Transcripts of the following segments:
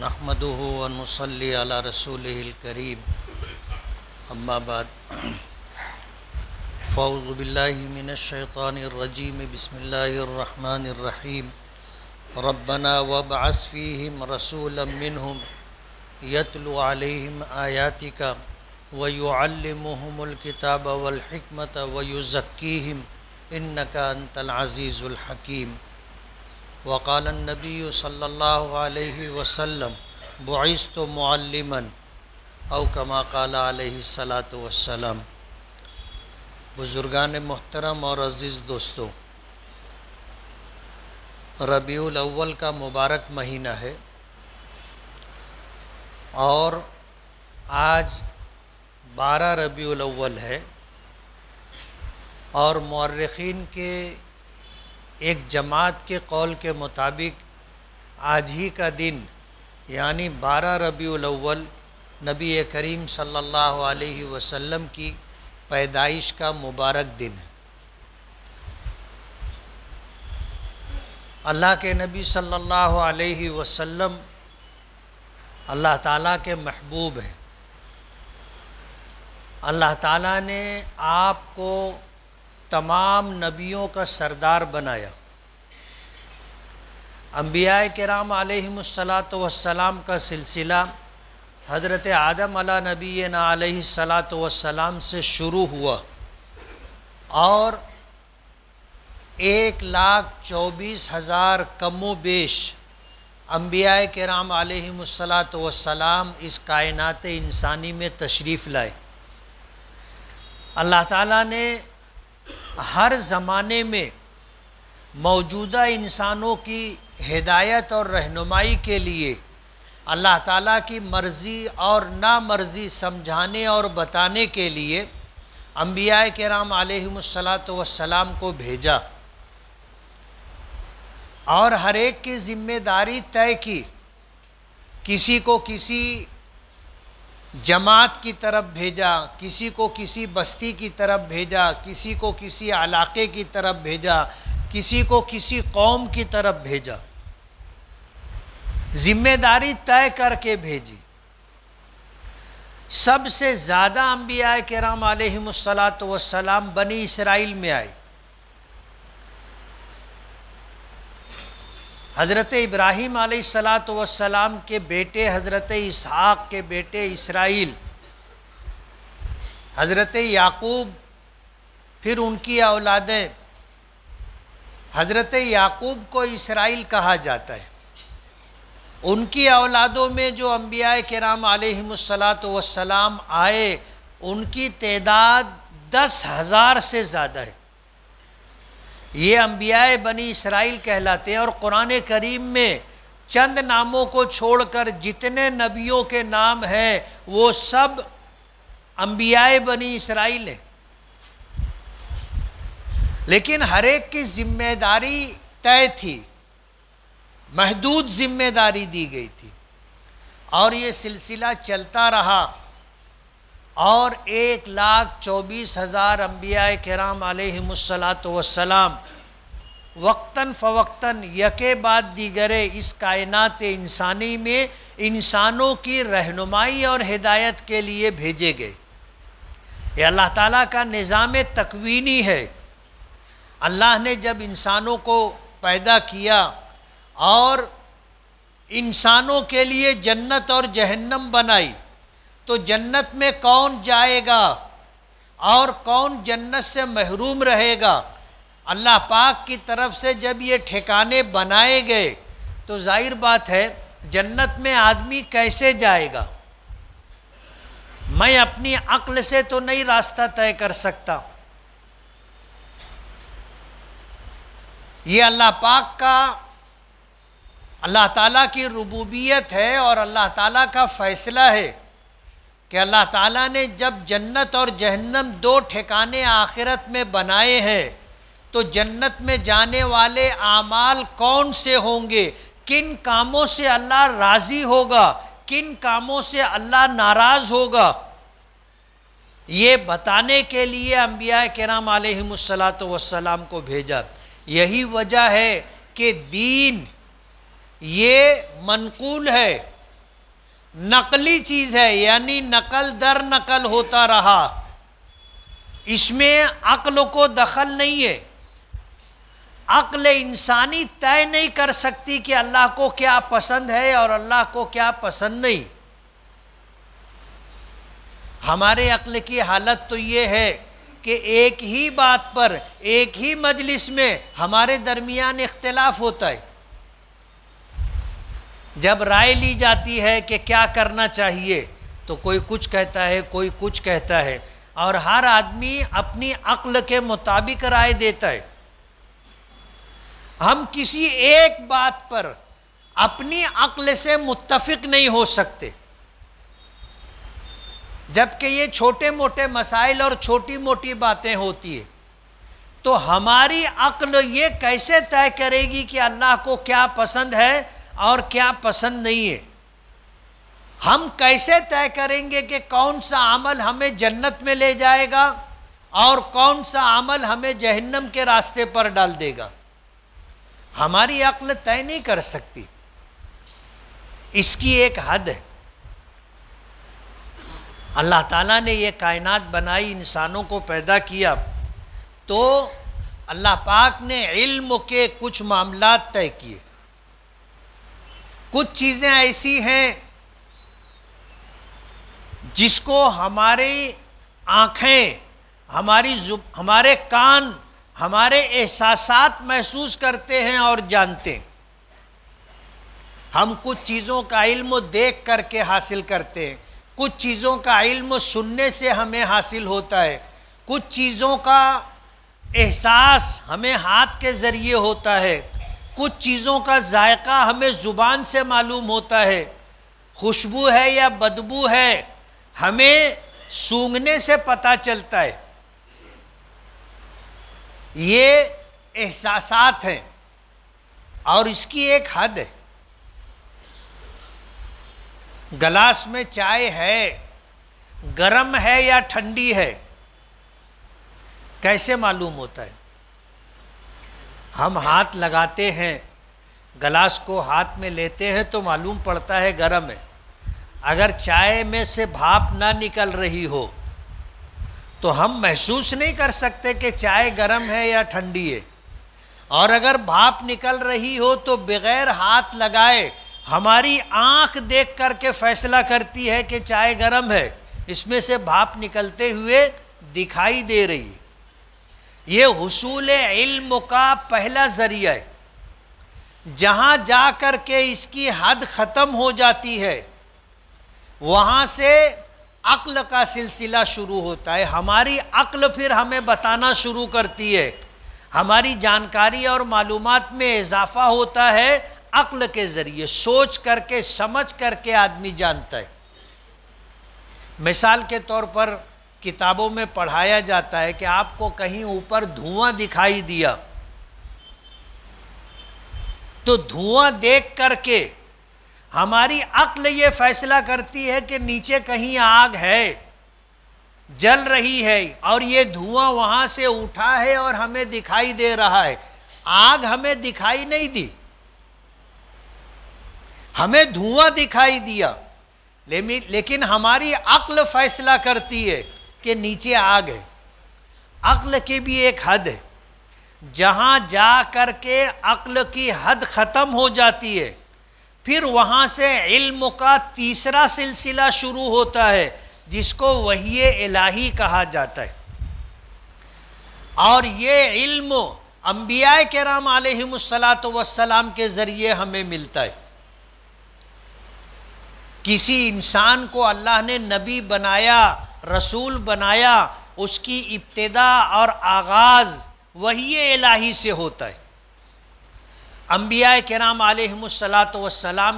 نحمده ونصلي على رسوله الكريم اما بعد فاعوذ بالله من الشيطان الرجيم بسم الله الرحمن الرحيم ربنا وابعث فيهم رسولا منهم يتلو عليهم آياتك ويعلمهم الكتاب والحكمة ويزكيهم إنك أنت العزيز الحكيم وقال النبي صلی اللہ علیہ وسلم بعثت معلما او کما قال علیہ الصلاۃ والسلام۔ بزرگان محترم اور عزیز دوستو، ربیع الاول کا مبارک مہینہ ہے اور آج 12 ربیع الاول ہے، اور مورخین کے ایک جماعت کے قول کے مطابق آج ہی کا دن یعنی 12 ربیع الاول نبی کریم صلی اللہ علیہ وسلم کی پیدائش کا مبارک دن ہے۔ اللہ کے نبی صلی اللہ علیہ وسلم اللہ تعالیٰ کے محبوب ہیں۔ اللہ تعالیٰ نے آپ کو تمام نبیوں کا سردار بنایا۔ انبیاء کرام علیہم الصلاۃ والسلام کا سلسلہ حضرت آدم علیہ نبینا علیہ الصلاۃ والسلام سے شروع ہوا اور 1,24,000 کم و بیش انبیاء کرام علیہم الصلاۃ والسلام اس کائنات انسانی میں تشریف لائے۔ اللہ تعالیٰ نے ہر زمانے میں موجودہ انسانوں کی ہدایت اور رہنمائی کے لیے اللہ تعالیٰ کی مرضی اور نامرضی سمجھانے اور بتانے کے لیے انبیاء کرام علیہم الصلاۃ والسلام کو بھیجا، اور ہر ایک کی ذمہ داری طے کی۔ کسی کو کسی جماعت کی طرف بھیجا، کسی کو کسی بستی کی طرف بھیجا، کسی کو کسی علاقے کی طرف بھیجا، کسی کو کسی قوم کی طرف بھیجا، ذمہ داری طے کر کے بھیجی۔ سب سے زیادہ انبیاء کرام علیہم الصلاۃ والسلام بنی اسرائیل میں آئے۔ حضرت ابراہیم علیہ الصلاۃ والسلام کے بیٹے حضرت اسحاق کے بیٹے اسرائیل، حضرت یعقوب، پھر ان کی اولادیں۔ حضرت یعقوب کو اسرائیل کہا جاتا ہے۔ ان کی اولادوں میں جو انبیاء کرام علیہم الصلاۃ والسلام آئے ان کی تعداد 10,000 سے زیادہ ہے۔ یہ انبیاء بنی اسرائیل کہلاتے ہیں، اور قرآن کریم میں چند ناموں کو چھوڑ کر جتنے نبیوں کے نام ہیں وہ سب انبیاء بنی اسرائیل ہیں۔ لیکن ہر ایک کی ذمہ داری طے تھی، محدود ذمہ داری دی گئی تھی، اور یہ سلسلہ چلتا رہا، اور 1,24,000 انبیاء کرام علیہم الصلاۃ والسلام وقتاً فوقتاً یکے بعد دیگرے اس کائنات انسانی میں انسانوں کی رہنمائی اور ہدایت کے لیے بھیجے گئے۔ یہ اللہ تعالیٰ کا نظام تکوینی ہے۔ اللہ نے جب انسانوں کو پیدا کیا اور انسانوں کے لیے جنت اور جہنم بنائی، تو جنت میں کون جائے گا اور کون جنت سے محروم رہے گا؟ اللہ پاک کی طرف سے جب یہ ٹھکانے بنائے گئے تو ظاہر بات ہے جنت میں آدمی کیسے جائے گا؟ میں اپنی عقل سے تو نہیں راستہ طے کر سکتا۔ یہ اللہ پاک کا، اللہ تعالیٰ کی ربوبیت ہے اور اللہ تعالیٰ کا فیصلہ ہے کہ اللہ تعالیٰ نے جب جنت اور جہنم 2 ٹھکانے آخرت میں بنائے ہیں تو جنت میں جانے والے اعمال کون سے ہوں گے، کن کاموں سے اللہ راضی ہوگا، کن کاموں سے اللہ ناراض ہوگا، یہ بتانے کے لیے انبیاء کرام علیہم الصلاۃ والسلام کو بھیجا۔ یہی وجہ ہے کہ دین یہ منقول ہے، نقلی چیز ہے، یعنی نقل در نقل ہوتا رہا، اس میں عقل کو دخل نہیں ہے۔ عقل انسانی طے نہیں کر سکتی کہ اللہ کو کیا پسند ہے اور اللہ کو کیا پسند نہیں۔ ہمارے عقل کی حالت تو یہ ہے کہ ایک ہی بات پر ایک ہی مجلس میں ہمارے درمیان اختلاف ہوتا ہے۔ جب رائے لی جاتی ہے کہ کیا کرنا چاہیے تو کوئی کچھ کہتا ہے، کوئی کچھ کہتا ہے، اور ہر آدمی اپنی عقل کے مطابق رائے دیتا ہے۔ ہم کسی ایک بات پر اپنی عقل سے متفق نہیں ہو سکتے، جبکہ یہ چھوٹے موٹے مسائل اور چھوٹی موٹی باتیں ہوتی ہیں، تو ہماری عقل یہ کیسے طے کرے گی کہ اللہ کو کیا پسند ہے اور کیا پسند نہیں ہے؟ ہم کیسے طے کریں گے کہ کون سا عمل ہمیں جنت میں لے جائے گا اور کون سا عمل ہمیں جہنم کے راستے پر ڈال دے گا؟ ہماری عقل طے نہیں کر سکتی، اس کی ایک حد ہے۔ اللہ تعالیٰ نے یہ کائنات بنائی، انسانوں کو پیدا کیا، تو اللہ پاک نے علم کے کچھ معاملات طے کیے۔ کچھ چیزیں ایسی ہیں جس کو ہماری آنکھیں، ہمارے کان، ہمارے احساسات محسوس کرتے ہیں اور جانتے ہیں۔ ہم کچھ چیزوں کا علم دیکھ کر کے حاصل کرتے ہیں، کچھ چیزوں کا علم سننے سے ہمیں حاصل ہوتا ہے، کچھ چیزوں کا احساس ہمیں ہاتھ کے ذریعے ہوتا ہے، کچھ چیزوں کا ذائقہ ہمیں زبان سے معلوم ہوتا ہے، خوشبو ہے یا بدبو ہے ہمیں سونگھنے سے پتہ چلتا ہے۔ یہ احساسات ہیں اور اس کی ایک حد ہے۔ گلاس میں چائے ہے، گرم ہے یا ٹھنڈی ہے، کیسے معلوم ہوتا ہے؟ ہم ہاتھ لگاتے ہیں، گلاس کو ہاتھ میں لیتے ہیں تو معلوم پڑتا ہے گرم ہے۔ اگر چائے میں سے بھاپ نہ نکل رہی ہو تو ہم محسوس نہیں کر سکتے کہ چائے گرم ہے یا ٹھنڈی ہے، اور اگر بھاپ نکل رہی ہو تو بغیر ہاتھ لگائے ہماری آنکھ دیکھ کر کے فیصلہ کرتی ہے کہ چائے گرم ہے، اس میں سے بھاپ نکلتے ہوئے دکھائی دے رہی ہے۔ یہ حصول علم کا پہلا ذریعہ ہے۔ جہاں جا کر کے اس کی حد ختم ہو جاتی ہے وہاں سے عقل کا سلسلہ شروع ہوتا ہے۔ ہماری عقل پھر ہمیں بتانا شروع کرتی ہے، ہماری جانکاری اور معلومات میں اضافہ ہوتا ہے عقل کے ذریعے، سوچ کر کے سمجھ کر کے آدمی جانتا ہے۔ مثال کے طور پر کتابوں میں پڑھایا جاتا ہے کہ آپ کو کہیں اوپر دھواں دکھائی دیا تو دھواں دیکھ کر کے ہماری عقل یہ فیصلہ کرتی ہے کہ نیچے کہیں آگ ہے، جل رہی ہے، اور یہ دھواں وہاں سے اٹھا ہے اور ہمیں دکھائی دے رہا ہے۔ آگ ہمیں دکھائی نہیں دی، ہمیں دھواں دکھائی دیا، لیکن ہماری عقل فیصلہ کرتی ہے کہ نیچے آگ ہے۔ عقل کی بھی ایک حد ہے، جہاں جا کر کے عقل کی حد ختم ہو جاتی ہے پھر وہاں سے علم کا تیسرا سلسلہ شروع ہوتا ہے جس کو وحی الہی کہا جاتا ہے، اور یہ علم انبیاء کرام علیہم الصلاۃ کے ذریعے ہمیں ملتا ہے۔ کسی انسان کو اللہ نے نبی بنایا، رسول بنایا، اس کی ابتدا اور آغاز وحی الہی سے ہوتا ہے۔ انبیاء کرام علیہم الصلاۃ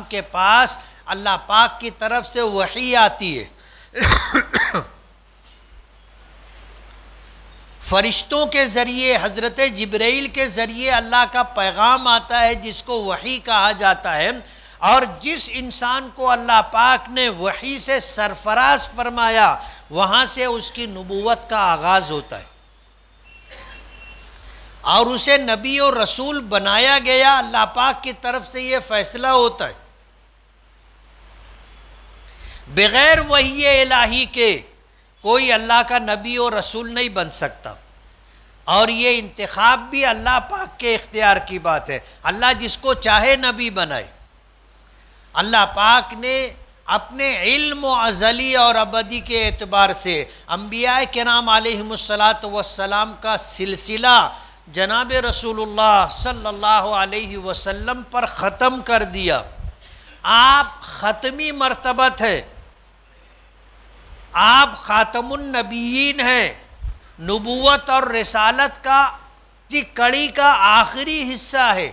کے پاس اللہ پاک کی طرف سے وحی آتی ہے، فرشتوں کے ذریعے، حضرت جبرائیل کے ذریعے اللہ کا پیغام آتا ہے جس کو وحی کہا جاتا ہے، اور جس انسان کو اللہ پاک نے وحی سے سرفراز فرمایا وہاں سے اس کی نبوت کا آغاز ہوتا ہے، اور اسے نبی اور رسول بنایا گیا۔ اللہ پاک کی طرف سے یہ فیصلہ ہوتا ہے۔ بغیر وحی الہی کے کوئی اللہ کا نبی اور رسول نہیں بن سکتا، اور یہ انتخاب بھی اللہ پاک کے اختیار کی بات ہے، اللہ جس کو چاہے نبی بنائے۔ اللہ پاک نے اپنے علم و ازلی اور ابدی کے اعتبار سے انبیاء کرام علیہم السلام کا سلسلہ جناب رسول اللہ صلی اللہ علیہ وسلم پر ختم کر دیا۔ آپ ختمی مرتبت ہے، آپ خاتم النبیین ہیں، نبوت اور رسالت کی کڑی کا آخری حصہ ہے۔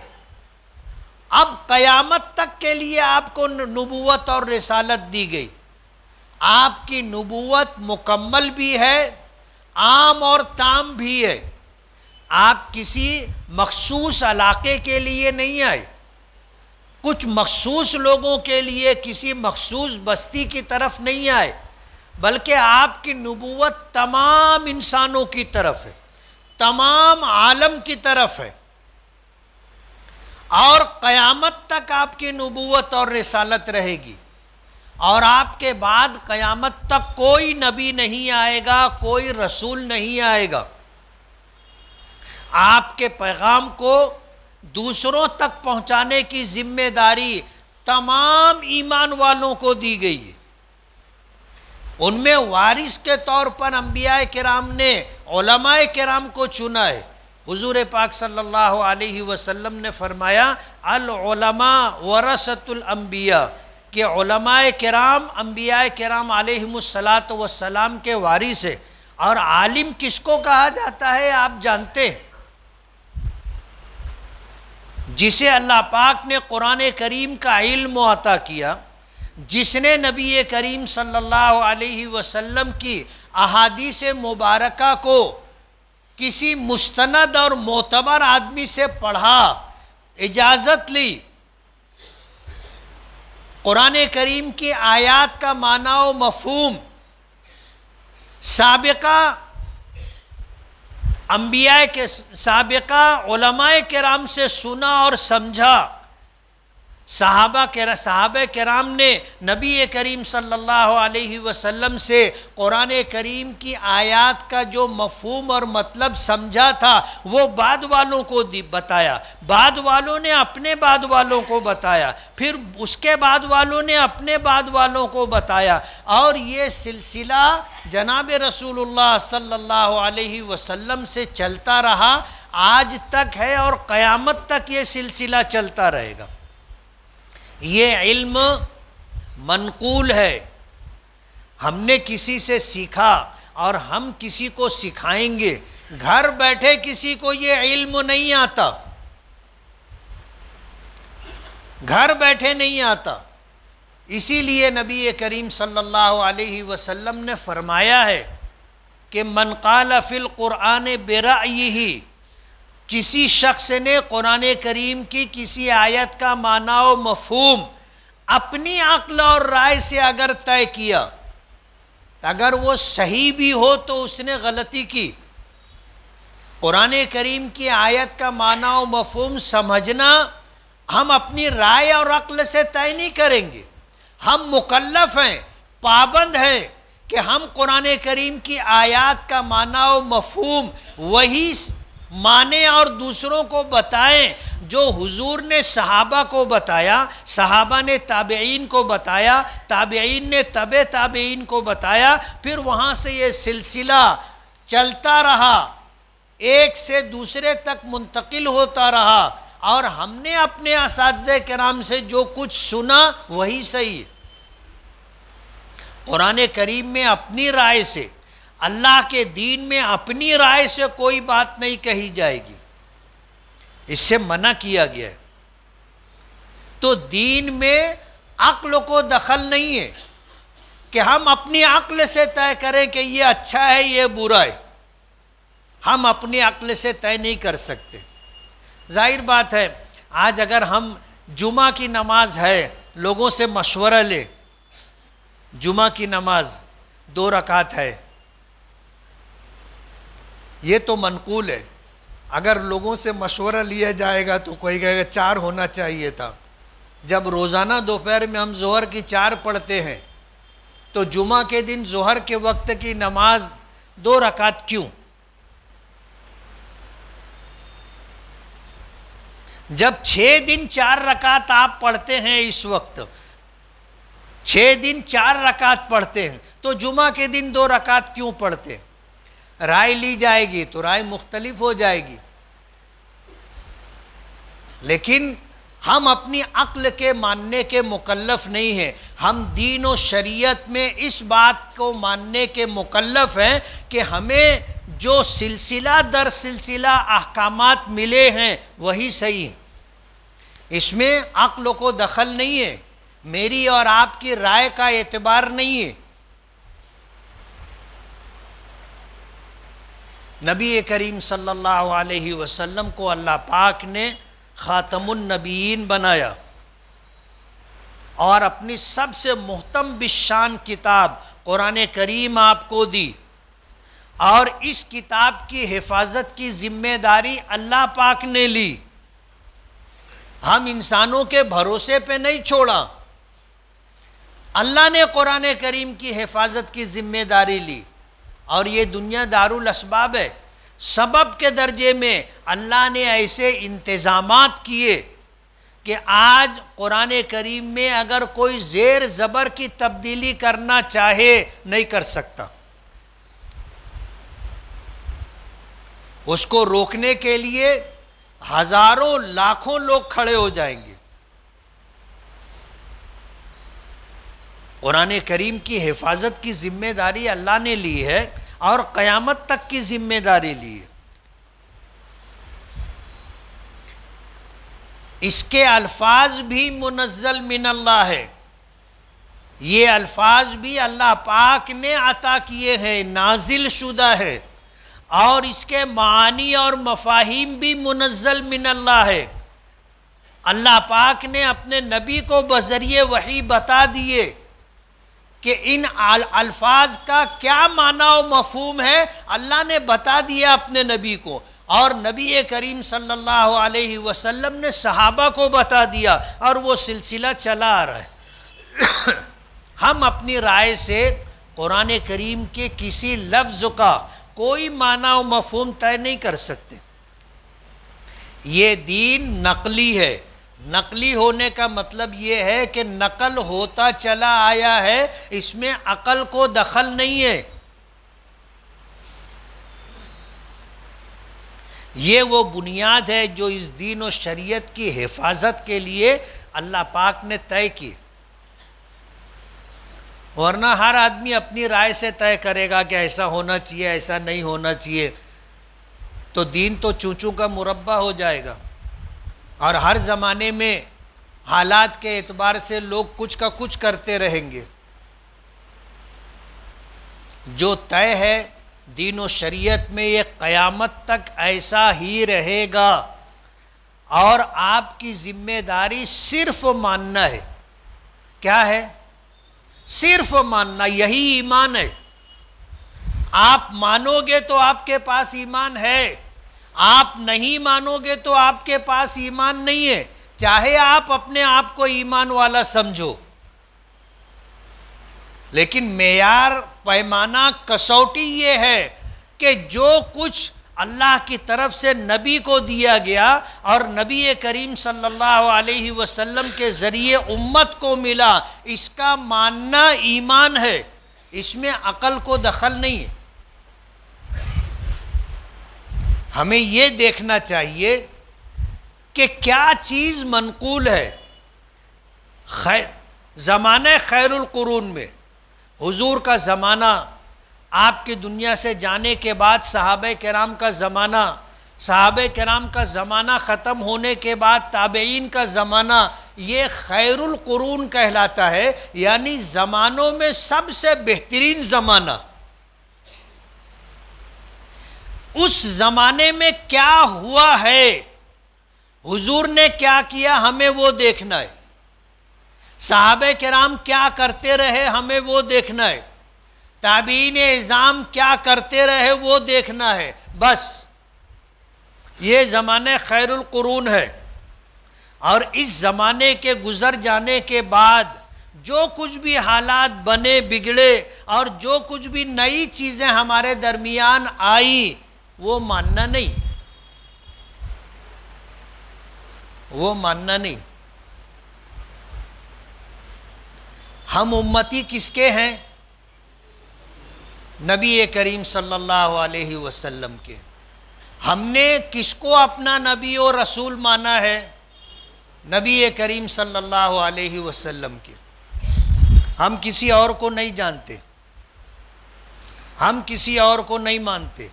اب قیامت تک کے لیے آپ کو نبوت اور رسالت دی گئی۔ آپ کی نبوت مکمل بھی ہے، عام اور تام بھی ہے۔ آپ کسی مخصوص علاقے کے لیے نہیں آئے، کچھ مخصوص لوگوں کے لیے کسی مخصوص بستی کی طرف نہیں آئے، بلکہ آپ کی نبوت تمام انسانوں کی طرف ہے، تمام عالم کی طرف ہے، اور قیامت تک آپ کی نبوت اور رسالت رہے گی، اور آپ کے بعد قیامت تک کوئی نبی نہیں آئے گا، کوئی رسول نہیں آئے گا۔ آپ کے پیغام کو دوسروں تک پہنچانے کی ذمہ داری تمام ایمان والوں کو دی گئی ہے۔ ان میں وارث کے طور پر انبیاء کرام نے علماء کرام کو چنا ہے۔ حضور پاک صلی اللہ علیہ وسلم نے فرمایا العلماء ورثۃ الانبیاء، کہ علماء کرام انبیاء کرام علیہم السلام کے وارث ہیں۔ اور عالم کس کو کہا جاتا ہے آپ جانتے ہیں؟ جسے اللہ پاک نے قرآن کریم کا علم عطا کیا، جس نے نبی کریم صلی اللہ علیہ وسلم کی احادیث مبارکہ کو کسی مستند اور معتبر آدمی سے پڑھا، اجازت لی، قرآن کریم کی آیات کا معنی و مفہوم سابقہ علماء کرام سے سنا اور سمجھا۔ صحابہ کرام نے نبی کریم صلی اللہ علیہ وسلم سے قرآن کریم کی آیات کا جو مفہوم اور مطلب سمجھا تھا وہ بعد والوں کو بتایا، بعد والوں نے اپنے بعد والوں کو بتایا، پھر اس کے بعد والوں نے اپنے بعد والوں کو بتایا، اور یہ سلسلہ جناب رسول اللہ صلی اللہ علیہ وسلم سے چلتا رہا، آج تک ہے اور قیامت تک یہ سلسلہ چلتا رہے گا۔ یہ علم منقول ہے، ہم نے کسی سے سیکھا اور ہم کسی کو سکھائیں گے۔ گھر بیٹھے کسی کو یہ علم نہیں آتا، گھر بیٹھے نہیں آتا۔ اسی لیے نبی کریم صلی اللہ علیہ وسلم نے فرمایا ہے کہ من قال فی القرآن برأیہ، کسی شخص نے قرآن کریم کی کسی آیت کا معنی و مفہوم اپنی عقل اور رائے سے اگر طے کیا، اگر وہ صحیح بھی ہو تو اس نے غلطی کی۔ قرآن کریم کی آیت کا معنی و مفہوم سمجھنا ہم اپنی رائے اور عقل سے طے نہیں کریں گے، ہم مکلف ہیں، پابند ہیں کہ ہم قرآن کریم کی آیات کا معنی و مفہوم وہی مانے اور دوسروں کو بتائیں جو حضور نے صحابہ کو بتایا، صحابہ نے تابعین کو بتایا، تابعین نے تبع تابعین کو بتایا، پھر وہاں سے یہ سلسلہ چلتا رہا، ایک سے دوسرے تک منتقل ہوتا رہا، اور ہم نے اپنے اساتذہ کرام سے جو کچھ سنا وہی صحیح ہے۔ قرآن کریم میں اپنی رائے سے، اللہ کے دین میں اپنی رائے سے کوئی بات نہیں کہی جائے گی، اس سے منع کیا گیا ہے۔ تو دین میں عقل کو دخل نہیں ہے کہ ہم اپنی عقل سے طے کریں کہ یہ اچھا ہے یہ برا ہے، ہم اپنی عقل سے طے نہیں کر سکتے۔ ظاہر بات ہے آج اگر ہم جمعہ کی نماز ہے لوگوں سے مشورہ لیں، جمعہ کی نماز 2 رکعت ہے، یہ تو منقول ہے، اگر لوگوں سے مشورہ لیا جائے گا تو کوئی کہے گا 4 ہونا چاہیے تھا۔ جب روزانہ دوپہر میں ہم ظہر کی 4 پڑھتے ہیں تو جمعہ کے دن ظہر کے وقت کی نماز 2 رکعت کیوں؟ جب 6 دن 4 رکعت آپ پڑھتے ہیں، اس وقت 6 دن 4 رکعت پڑھتے ہیں، تو جمعہ کے دن 2 رکعت کیوں پڑھتے ہیں؟ رائے لی جائے گی تو رائے مختلف ہو جائے گی، لیکن ہم اپنی عقل کے ماننے کے مکلف نہیں ہیں. ہم دین و شریعت میں اس بات کو ماننے کے مکلف ہیں کہ ہمیں جو سلسلہ در سلسلہ احکامات ملے ہیں وہی صحیح ہیں. اس میں عقل کو دخل نہیں ہے، میری اور آپ کی رائے کا اعتبار نہیں ہے. نبی کریم صلی اللہ علیہ وسلم کو اللہ پاک نے خاتم النبیین بنایا اور اپنی سب سے محتم بالشان کتاب قرآن کریم آپ کو دی، اور اس کتاب کی حفاظت کی ذمہ داری اللہ پاک نے لی. ہم انسانوں کے بھروسے پہ نہیں چھوڑا، اللہ نے قرآن کریم کی حفاظت کی ذمہ داری لی. اور یہ دنیا دارالاسباب ہے، سبب کے درجے میں اللہ نے ایسے انتظامات کیے کہ آج قرآن کریم میں اگر کوئی زیر زبر کی تبدیلی کرنا چاہے نہیں کر سکتا. اس کو روکنے کے لیے ہزاروں لاکھوں لوگ کھڑے ہو جائیں گے. قرآن کریم کی حفاظت کی ذمہ داری اللہ نے لی ہے اور قیامت تک کی ذمہ داری لی ہے. اس کے الفاظ بھی منزل من اللہ ہے، یہ الفاظ بھی اللہ پاک نے عطا کیے ہیں، نازل شدہ ہے، اور اس کے معانی اور مفاہیم بھی منزل من اللہ ہے. اللہ پاک نے اپنے نبی کو بذریعہ وحی بتا دیے کہ ان الفاظ کا کیا معنی و مفہوم ہے، اللہ نے بتا دیا اپنے نبی کو، اور نبی کریم صلی اللہ علیہ وسلم نے صحابہ کو بتا دیا، اور وہ سلسلہ چلا آ رہا ہے. ہم اپنی رائے سے قرآن کریم کے کسی لفظ کا کوئی معنی و مفہوم طے نہیں کر سکتے. یہ دین نقلی ہے. نقلی ہونے کا مطلب یہ ہے کہ نقل ہوتا چلا آیا ہے، اس میں عقل کو دخل نہیں ہے. یہ وہ بنیاد ہے جو اس دین و شریعت کی حفاظت کے لیے اللہ پاک نے طے کی. ورنہ ہر آدمی اپنی رائے سے طے کرے گا کہ ایسا ہونا چاہیے، ایسا نہیں ہونا چاہیے، تو دین تو چونچوں کا مربع ہو جائے گا. اور ہر زمانے میں حالات کے اعتبار سے لوگ کچھ کا کچھ کرتے رہیں گے. جو طے ہے دین و شریعت میں یہ قیامت تک ایسا ہی رہے گا، اور آپ کی ذمہ داری صرف ماننا ہے. کیا ہے؟ صرف ماننا. یہی ایمان ہے. آپ مانو گے تو آپ کے پاس ایمان ہے، آپ نہیں مانو گے تو آپ کے پاس ایمان نہیں ہے، چاہے آپ اپنے آپ کو ایمان والا سمجھو. لیکن معیار، پیمانہ، کسوٹی یہ ہے کہ جو کچھ اللہ کی طرف سے نبی کو دیا گیا اور نبی کریم صلی اللہ علیہ وسلم کے ذریعے امت کو ملا، اس کا ماننا ایمان ہے، اس میں عقل کو دخل نہیں ہے. ہمیں یہ دیکھنا چاہیے کہ کیا چیز منقول ہے. زمانہ خیر القرون میں حضور کا زمانہ، آپ کی دنیا سے جانے کے بعد صحابہ کرام کا زمانہ، صحابہ کرام کا زمانہ ختم ہونے کے بعد تابعین کا زمانہ، یہ خیر القرون کہلاتا ہے، یعنی زمانوں میں سب سے بہترین زمانہ. اس زمانے میں کیا ہوا ہے، حضور نے کیا کیا، ہمیں وہ دیکھنا ہے. صحابہ کرام کیا کرتے رہے، ہمیں وہ دیکھنا ہے. تابعین اعظام کیا کرتے رہے، وہ دیکھنا ہے. بس یہ زمانہ خیر القرون ہے. اور اس زمانے کے گزر جانے کے بعد جو کچھ بھی حالات بنے بگڑے اور جو کچھ بھی نئی چیزیں ہمارے درمیان آئی وہ ماننا نہیں، وہ ماننا نہیں۔ ہم امتی کس کے ہیں؟ نبی کریم صلی اللہ علیہ وسلم کے۔ ہم نے کس کو اپنا نبی و رسول مانا ہے؟ نبی کریم صلی اللہ علیہ وسلم کے۔ ہم کسی اور کو نہیں جانتے، ہم کسی اور کو نہیں مانتے۔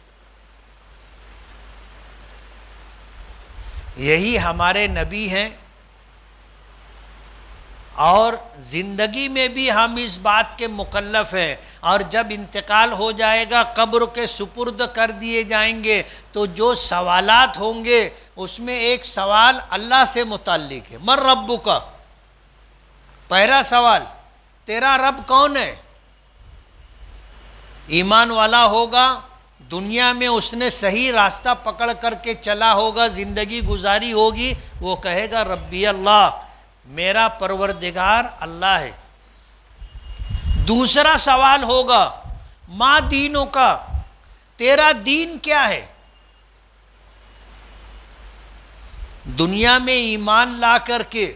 یہی ہمارے نبی ہیں، اور زندگی میں بھی ہم اس بات کے مکلف ہیں، اور جب انتقال ہو جائے گا قبر کے سپرد کر دیے جائیں گے تو جو سوالات ہوں گے اس میں ایک سوال اللہ سے متعلق ہے، من ربک، پہلا سوال تیرا رب کون ہے؟ ایمان والا ہوگا، دنیا میں اس نے صحیح راستہ پکڑ کر کے چلا ہوگا، زندگی گزاری ہوگی، وہ کہے گا ربی اللہ، میرا پروردگار اللہ ہے۔ دوسرا سوال ہوگا ما دینوں کا، تیرا دین کیا ہے؟ دنیا میں ایمان لا کر کے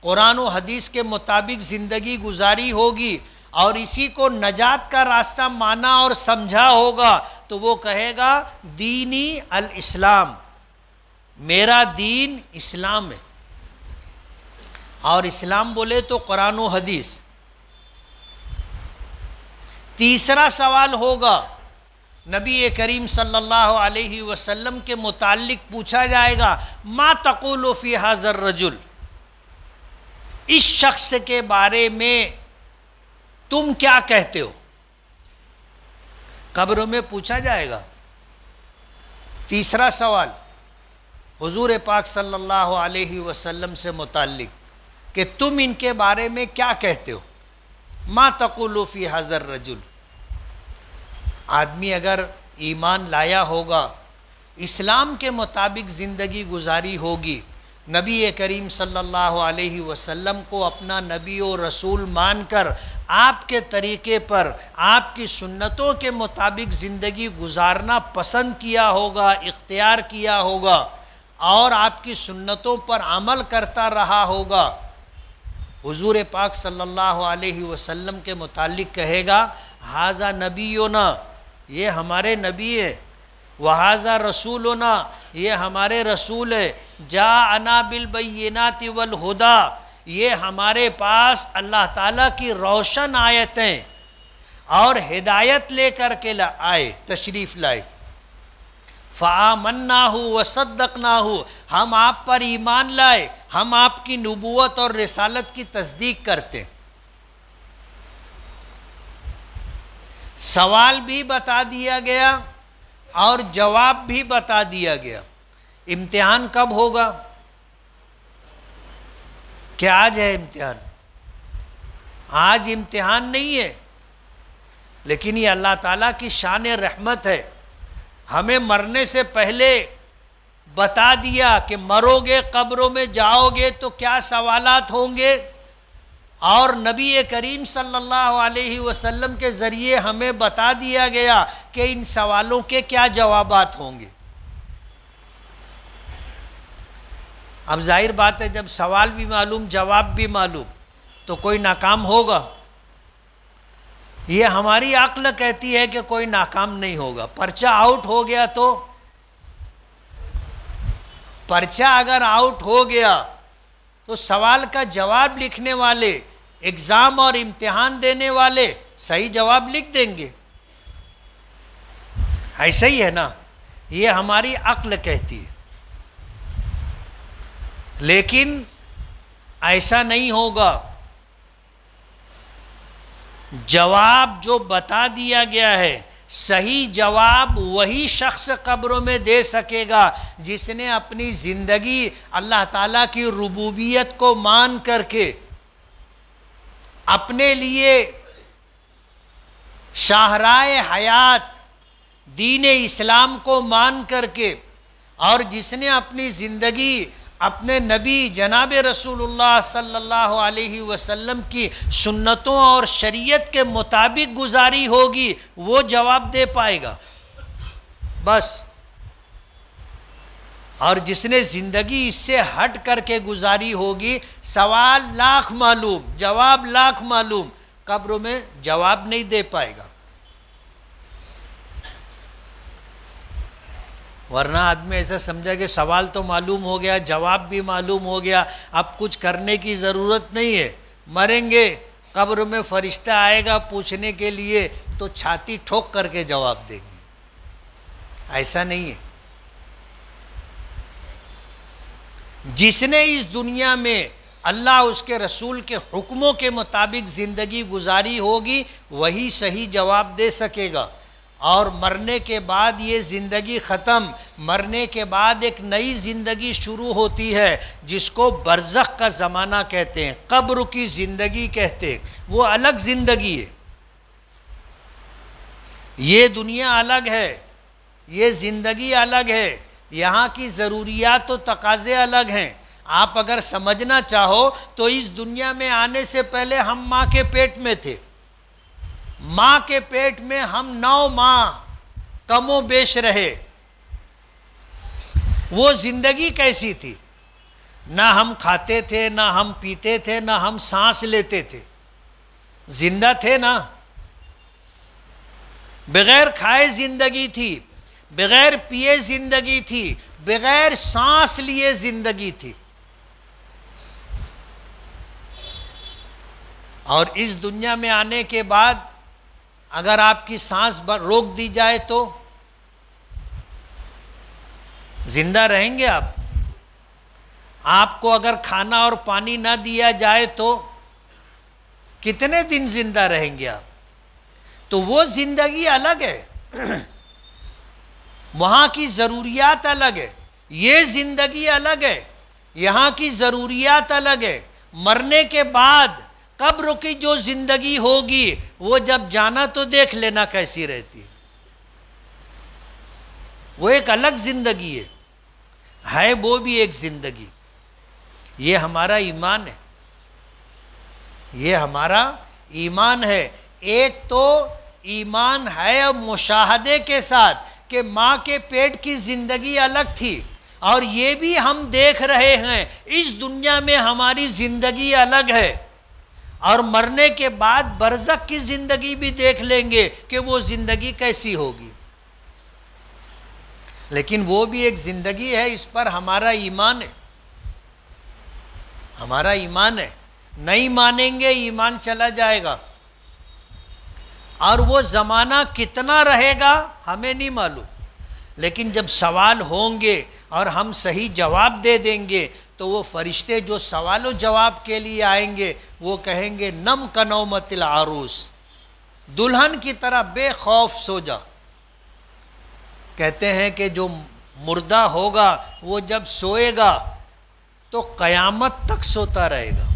قرآن و حدیث کے مطابق زندگی گزاری ہوگی اور اسی کو نجات کا راستہ مانا اور سمجھا ہوگا تو وہ کہے گا دینی الاسلام، میرا دین اسلام ہے۔ اور اسلام بولے تو قرآن و حدیث۔ تیسرا سوال ہوگا نبی کریم صلی اللہ علیہ وسلم کے متعلق پوچھا جائے گا ما تقول فی ھذا الرجل، اس شخص کے بارے میں تم کیا کہتے ہو؟ قبر میں پوچھا جائے گا۔ تیسرا سوال حضور پاک صلی اللہ علیہ وسلم سے متعلق کہ تم ان کے بارے میں کیا کہتے ہو؟ ما تقول فی ھذا الرجل۔ آدمی اگر ایمان لایا ہوگا، اسلام کے مطابق زندگی گزاری ہوگی، نبی کریم صلی اللہ علیہ وسلم کو اپنا نبی و رسول مان کر آپ کے طریقے پر آپ کی سنتوں کے مطابق زندگی گزارنا پسند کیا ہوگا، اختیار کیا ہوگا اور آپ کی سنتوں پر عمل کرتا رہا ہوگا، حضور پاک صلی اللہ علیہ وسلم کے متعلق کہے گا ھذا نبینا، یہ ہمارے نبی ہے، وَھَذَا رَسُولُنَا، یہ ہمارے رسول ہے، جَاءَنَا بِالْبَيِّنَاتِ وَالْہُدَى، یہ ہمارے پاس اللہ تعالیٰ کی روشن آیتیں اور ہدایت لے کر کے آئے، تشریف لائے۔ فَآمَنَّاهُ وَصَدَّقْنَاهُ، ہم آپ پر ایمان لائے، ہم آپ کی نبوت اور رسالت کی تصدیق کرتے۔ سوال بھی بتا دیا گیا اور جواب بھی بتا دیا گیا۔ امتحان کب ہوگا؟ کیا آج ہے امتحان؟ آج امتحان نہیں ہے، لیکن یہ اللہ تعالیٰ کی شان رحمت ہے، ہمیں مرنے سے پہلے بتا دیا کہ مرو گے، قبروں میں جاؤ گے تو کیا سوالات ہوں گے، اور نبی کریم صلی اللہ علیہ وسلم کے ذریعے ہمیں بتا دیا گیا کہ ان سوالوں کے کیا جوابات ہوں گے۔ اب ظاہر بات ہے جب سوال بھی معلوم جواب بھی معلوم تو کوئی ناکام ہوگا؟ یہ ہماری عقل کہتی ہے کہ کوئی ناکام نہیں ہوگا۔ پرچہ آؤٹ ہو گیا تو پرچہ اگر آؤٹ ہو گیا تو سوال کا جواب لکھنے والے، ایگزام اور امتحان دینے والے صحیح جواب لکھ دیں گے، ایسا ہی ہے نا؟ یہ ہماری عقل کہتی ہے، لیکن ایسا نہیں ہوگا۔ جواب جو بتا دیا گیا ہے، صحیح جواب وہی شخص قبروں میں دے سکے گا جس نے اپنی زندگی اللہ تعالیٰ کی ربوبیت کو مان کر کے اپنے لیے شاہراہ حیات دین اسلام کو مان کر کے، اور جس نے اپنی زندگی اپنے نبی جناب رسول اللہ صلی اللہ علیہ وسلم کی سنتوں اور شریعت کے مطابق گزاری ہوگی وہ جواب دے پائے گا بس. اور جس نے زندگی اس سے ہٹ کر کے گزاری ہوگی، سوال لاکھ معلوم، جواب لاکھ معلوم، قبر میں جواب نہیں دے پائے گا. ورنہ آدمی ایسا سمجھا کہ سوال تو معلوم ہو گیا، جواب بھی معلوم ہو گیا، اب کچھ کرنے کی ضرورت نہیں ہے. مریں گے، قبر میں فرشتہ آئے گا پوچھنے کے لیے تو چھاتی ٹھوک کر کے جواب دیں گے. ایسا نہیں ہے. جس نے اس دنیا میں اللہ اس کے رسول کے حکموں کے مطابق زندگی گزاری ہوگی وہی صحیح جواب دے سکے گا. اور مرنے کے بعد یہ زندگی ختم، مرنے کے بعد ایک نئی زندگی شروع ہوتی ہے جس کو برزخ کا زمانہ کہتے ہیں، قبر کی زندگی کہتے ہیں. وہ الگ زندگی ہے. یہ دنیا الگ ہے، یہ زندگی الگ ہے، یہاں کی ضروریات و تقاضے الگ ہیں. آپ اگر سمجھنا چاہو تو اس دنیا میں آنے سے پہلے ہم ماں کے پیٹ میں تھے. ماں کے پیٹ میں ہم 9 ماہ کم و بیش رہے. وہ زندگی کیسی تھی؟ نہ ہم کھاتے تھے، نہ ہم پیتے تھے، نہ ہم سانس لیتے تھے. زندہ تھے نا. بغیر کھائے زندگی تھی، بغیر پیے زندگی تھی، بغیر سانس لیے زندگی تھی. اور اس دنیا میں آنے کے بعد اگر آپ کی سانس روک دی جائے تو زندہ رہیں گے آپ؟ آپ کو اگر کھانا اور پانی نہ دیا جائے تو کتنے دن زندہ رہیں گے آپ؟ تو وہ زندگی الگ ہے، وہاں کی ضروریات الگ ہے. یہ زندگی الگ ہے، یہاں کی ضروریات الگ ہے. مرنے کے بعد قبر کی جو زندگی ہوگی وہ جب جانا تو دیکھ لینا کیسی رہتی ہے. وہ ایک الگ زندگی ہے وہ بھی ایک زندگی. یہ ہمارا ایمان ہے، یہ ہمارا ایمان ہے. ایک تو ایمان ہے مشاہدے کے ساتھ کہ ماں کے پیٹ کی زندگی الگ تھی، اور یہ بھی ہم دیکھ رہے ہیں اس دنیا میں ہماری زندگی الگ ہے. اور مرنے کے بعد برزخ کی زندگی بھی دیکھ لیں گے کہ وہ زندگی کیسی ہوگی. لیکن وہ بھی ایک زندگی ہے، اس پر ہمارا ایمان ہے، ہمارا ایمان ہے. نہیں مانیں گے ایمان چلا جائے گا. اور وہ زمانہ کتنا رہے گا ہمیں نہیں معلوم. لیکن جب سوال ہوں گے اور ہم صحیح جواب دے دیں گے تو وہ فرشتے جو سوال و جواب کے لیے آئیں گے وہ کہیں گے نم کنومت العروس، دلہن کی طرح بے خوف سو جا. کہتے ہیں کہ جو مردہ ہوگا وہ جب سوئے گا تو قیامت تک سوتا رہے گا.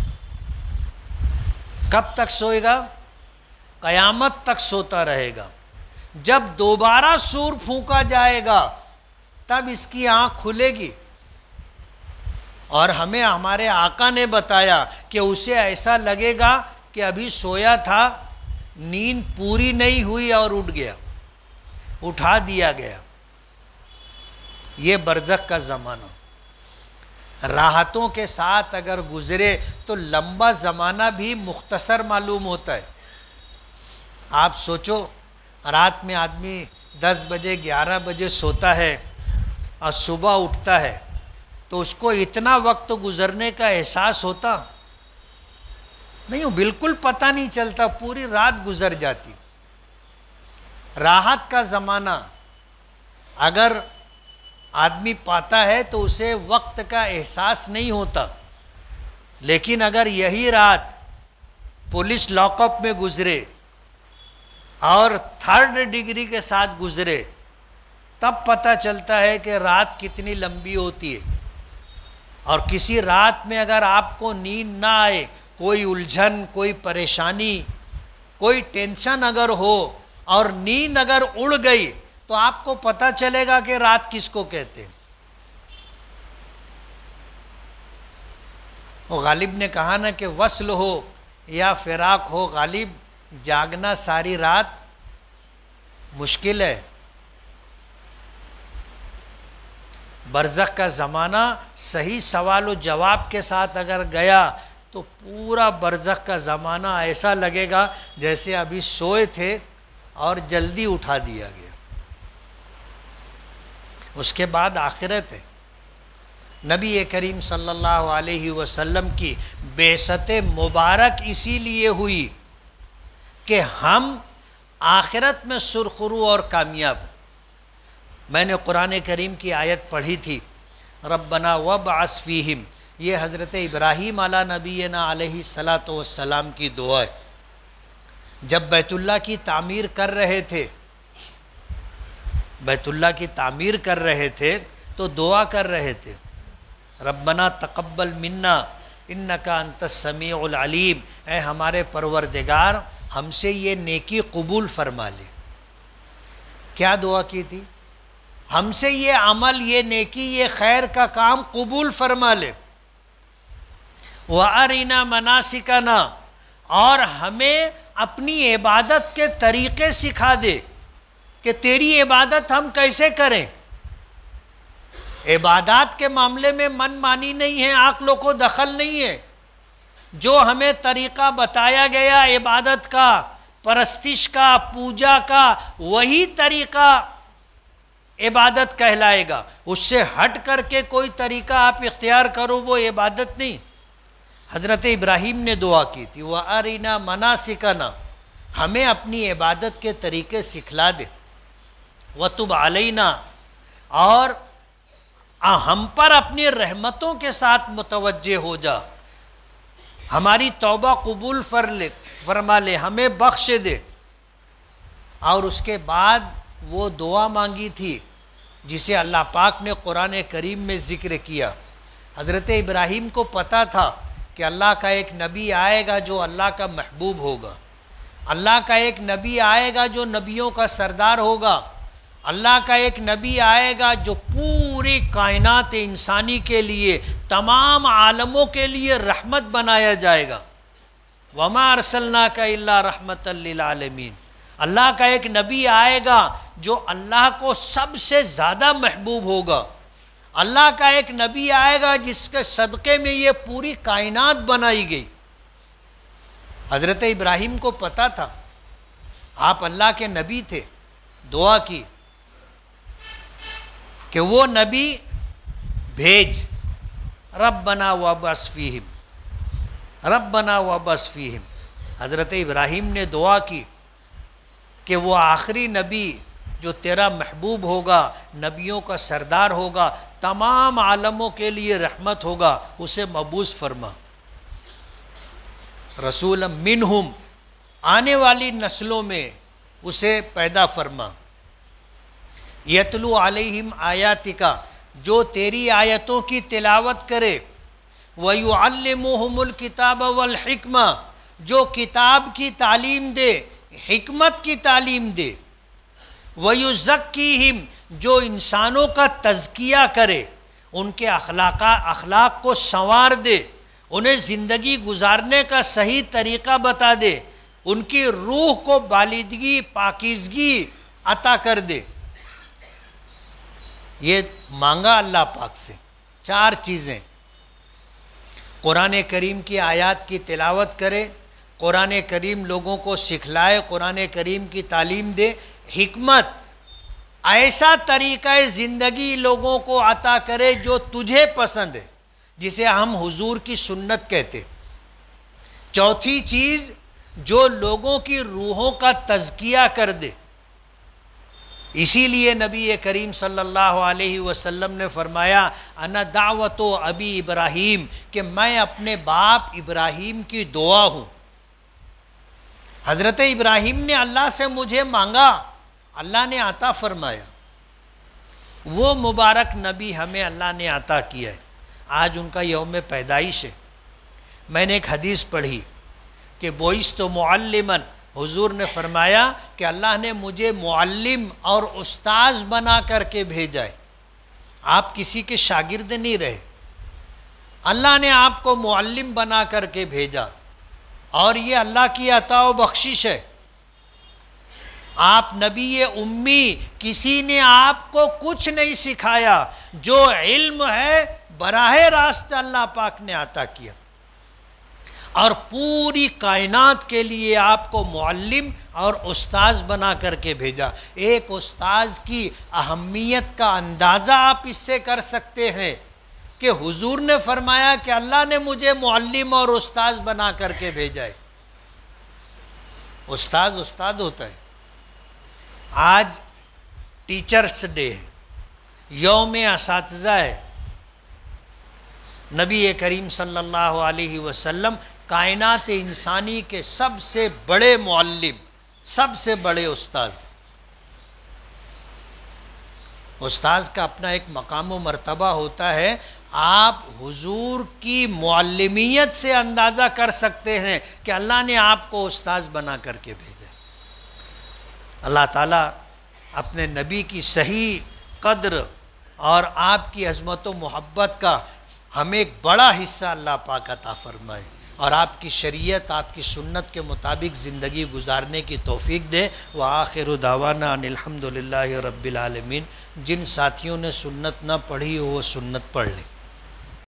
کب تک سوئے گا؟ قیامت تک سوتا رہے گا. جب دوبارہ سور پھونکا جائے گا تب اس کی آنکھ کھلے گی. اور ہمیں ہمارے آقا نے بتایا کہ اسے ایسا لگے گا کہ ابھی سویا تھا، نیند پوری نہیں ہوئی اور اٹھ گیا، اٹھا دیا گیا. یہ برزخ کا زمانہ راحتوں کے ساتھ اگر گزرے تو لمبا زمانہ بھی مختصر معلوم ہوتا ہے. آپ سوچو، رات میں آدمی 10 بجے 11 بجے سوتا ہے اور صبح اٹھتا ہے تو اس کو اتنا وقت گزرنے کا احساس ہوتا نہیں، بالکل پتہ نہیں چلتا، پوری رات گزر جاتی. راحت کا زمانہ اگر آدمی پاتا ہے تو اسے وقت کا احساس نہیں ہوتا. لیکن اگر یہی رات پولیس لاک اپ میں گزرے اور 3rd ڈگری کے ساتھ گزرے تب پتہ چلتا ہے کہ رات کتنی لمبی ہوتی ہے. اور کسی رات میں اگر آپ کو نیند نہ آئے، کوئی الجھن، کوئی پریشانی، کوئی ٹینشن اگر ہو اور نیند اگر اڑ گئی تو آپ کو پتہ چلے گا کہ رات کس کو کہتے ہیں. وہ غالب نے کہا نا کہ وصل ہو یا فراق ہو غالب، جاگنا ساری رات مشکل ہے۔ برزخ کا زمانہ صحیح سوال و جواب کے ساتھ اگر گیا تو پورا برزخ کا زمانہ ایسا لگے گا جیسے ابھی سوئے تھے اور جلدی اٹھا دیا گیا۔ اس کے بعد آخرت ہے۔ نبی کریم صلی اللہ علیہ وسلم کی بعثت مبارک اسی لیے ہوئی کہ ہم آخرت میں سرخرو اور کامیاب۔ میں نے قرآن کریم کی آیت پڑھی تھی، ربنا وابعث فیہم، یہ حضرت ابراہیم علی نبینا علیہ الصلاۃ والسلام کی دعا ہے۔ جب بیت اللہ کی تعمیر کر رہے تھے، بیت اللہ کی تعمیر کر رہے تھے تو دعا کر رہے تھے، ربنا تقبل منا انک انت السمیع العلیم، اے ہمارے پروردگار ہم سے یہ نیکی قبول فرما لے۔ کیا دعا کی تھی؟ ہم سے یہ عمل، یہ نیکی، یہ خیر کا کام قبول فرما لے۔ وَأَرِنَا مَنَاسِكَنَا، اور ہمیں اپنی عبادت کے طریقے سکھا دے کہ تیری عبادت ہم کیسے کریں۔ عبادات کے معاملے میں من مانی نہیں ہے، عقلوں کو دخل نہیں ہے۔ جو ہمیں طریقہ بتایا گیا عبادت کا، پرستش کا، پوجا کا، وہی طریقہ عبادت کہلائے گا۔ اس سے ہٹ کر کے کوئی طریقہ آپ اختیار کرو وہ عبادت نہیں۔ حضرت ابراہیم نے دعا کی تھی، وَأَرِنَا مَنَاسِكَنَا، ہمیں اپنی عبادت کے طریقے سکھلا دے، وَتُبْ عَلَيْنَا، اور ہم پر اپنی رحمتوں کے ساتھ متوجہ ہو جا، ہماری توبہ قبول فرما لے، ہمیں بخش دے۔ اور اس کے بعد وہ دعا مانگی تھی جسے اللہ پاک نے قرآن کریم میں ذکر کیا۔ حضرت ابراہیم کو پتہ تھا کہ اللہ کا ایک نبی آئے گا جو اللہ کا محبوب ہوگا، اللہ کا ایک نبی آئے گا جو نبیوں کا سردار ہوگا، اللہ کا ایک نبی آئے گا جو پوری کائنات انسانی کے لیے، تمام عالموں کے لیے رحمت بنایا جائے گا۔ وَمَا أَرْسَلْنَاكَ إِلَّا رَحْمَةً لِّلْعَالَمِينَ، اللہ کا ایک نبی آئے گا جو اللہ کو سب سے زیادہ محبوب ہوگا، اللہ کا ایک نبی آئے گا جس کے صدقے میں یہ پوری کائنات بنائی گئی۔ حضرت ابراہیم کو پتہ تھا، آپ اللہ کے نبی تھے، دعا کی کہ وہ نبی بھیج، ربنا وابعث فیہم، ربنا وابعث فیہم۔ حضرت ابراہیم نے دعا کی کہ وہ آخری نبی جو تیرا محبوب ہوگا، نبیوں کا سردار ہوگا، تمام عالموں کے لیے رحمت ہوگا، اسے مبعوث فرما، رسول منہم، آنے والی نسلوں میں اسے پیدا فرما، یتلو علیہم آیاتک، جو تیری آیتوں کی تلاوت کرے، ویعلمہم الکتاب والحکمہ، جو کتاب کی تعلیم دے، حکمت کی تعلیم دے، وَيُزَكِّيهِمْ، جو انسانوں کا تزکیہ کرے، ان کے اخلاق کو سنوار دے، انہیں زندگی گزارنے کا صحیح طریقہ بتا دے، ان کی روح کو بالادگی، پاکیزگی عطا کر دے۔ یہ مانگا اللہ پاک سے، چار چیزیں، قرآن کریم کی آیات کی تلاوت کرے، قرآن کریم لوگوں کو سکھلائے، قرآن کریم کی تعلیم دے، حکمت، ایسا طریقہ زندگی لوگوں کو عطا کرے جو تجھے پسند ہے، جسے ہم حضور کی سنت کہتے۔ چوتھی چیز، جو لوگوں کی روحوں کا تزکیہ کر دے۔ اسی لیے نبی کریم صلی اللہ علیہ وسلم نے فرمایا، انا دعوت ابی ابراہیم، کہ میں اپنے باپ ابراہیم کی دعا ہوں۔ حضرت ابراہیم نے اللہ سے مجھے مانگا، اللہ نے عطا فرمایا، وہ مبارک نبی ہمیں اللہ نے عطا کیا ہے۔ آج ان کا یوم پیدائش ہے۔ میں نے ایک حدیث پڑھی کہ بعثت معلما، حضور نے فرمایا کہ اللہ نے مجھے معلم اور استاذ بنا کر کے بھیجا ہے، آپ کسی کے شاگرد نہیں رہے، اللہ نے آپ کو معلم بنا کر کے بھیجا، اور یہ اللہ کی عطا و بخشش ہے۔ آپ نبی امی، کسی نے آپ کو کچھ نہیں سکھایا، جو علم ہے براہ راست اللہ پاک نے عطا کیا، اور پوری کائنات کے لیے آپ کو معلم اور استاذ بنا کر کے بھیجا۔ ایک استاذ کی اہمیت کا اندازہ آپ اس سے کر سکتے ہیں کہ حضور نے فرمایا کہ اللہ نے مجھے معلم اور استاذ بنا کر کے بھیجا ہے۔ استاد استاد ہوتا ہے۔ آج ٹیچرس ڈے ہے، یوم اساتذہ ہے۔ نبی کریم صلی اللہ علیہ وسلم کائنات انسانی کے سب سے بڑے معلم، سب سے بڑے استاذ۔ استاذ کا اپنا ایک مقام و مرتبہ ہوتا ہے۔ آپ حضور کی معلمیت سے اندازہ کر سکتے ہیں کہ اللہ نے آپ کو استاذ بنا کر کے بھیجا۔ اللہ تعالیٰ اپنے نبی کی صحیح قدر اور آپ کی عظمت و محبت کا ہمیں ایک بڑا حصہ اللہ پاک عطا فرمائے، اور آپ کی شریعت، آپ کی سنت کے مطابق زندگی گزارنے کی توفیق دے۔ وآخر دعوانا ان الحمدللہ رب العالمین۔ جن ساتھیوں نے سنت نہ پڑھی وہ سنت پڑھ لیں۔